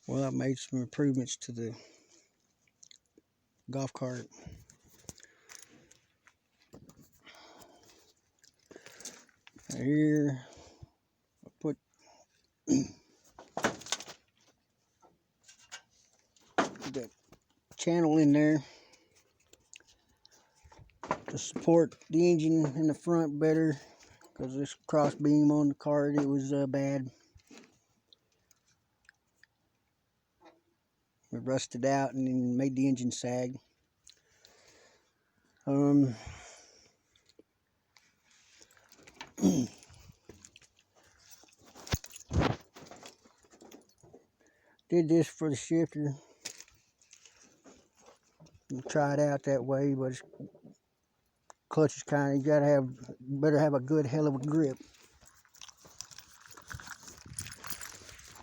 Well, I made some improvements to the golf cart. Here, I put the channel in there to support the engine in the front better, because this cross beam on the cart, it was bad. It rusted out and then made the engine sag. Did this for the shifter. Try it out that way, but it's, clutch is kind of, you gotta better have a good hell of a grip.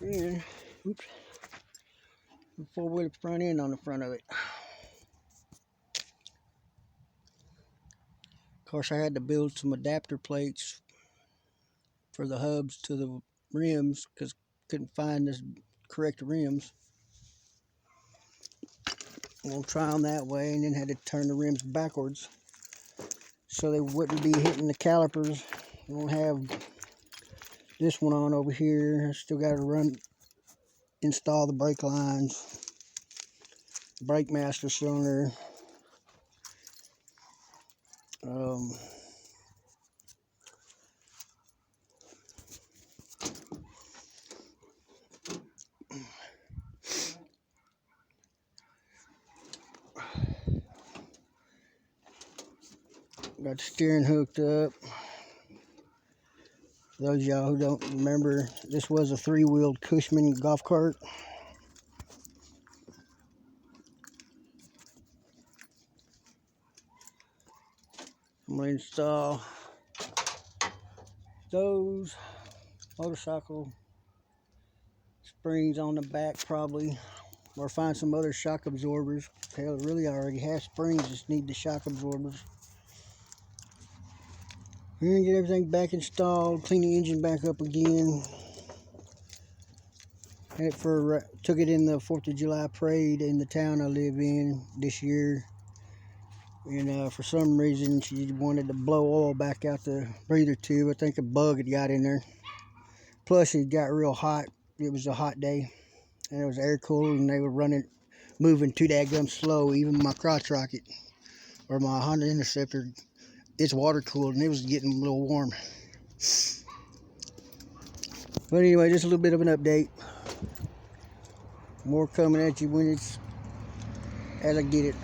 And, oops, 4-wheel front end on the front of it. Of course, I had to build some adapter plates for the hubs to the rims because couldn't find the correct rims. We'll try them that way, and then had to turn the rims backwards so they wouldn't be hitting the calipers. We'll have this one on over here. I still got to install the brake lines, brake master cylinder. Got the steering hooked up. For those of y'all who don't remember, this was a 3-wheeled Cushman golf cart. I'm going to install those motorcycle springs on the back probably, or find some other shock absorbers. Hell, really I already have springs, just need the shock absorbers. And get everything back installed, clean the engine back up again. Had it took it in the 4th of July parade in the town I live in this year. And for some reason she wanted to blow oil back out the breather tube. I think a bug had got in there. Plus it got real hot. It was a hot day. And it was air cooled, and they were moving too daggum slow. Even my crotch rocket or my Honda Interceptor, it's water cooled, and it was getting a little warm. But anyway, just a little bit of an update. More coming at you as I get it.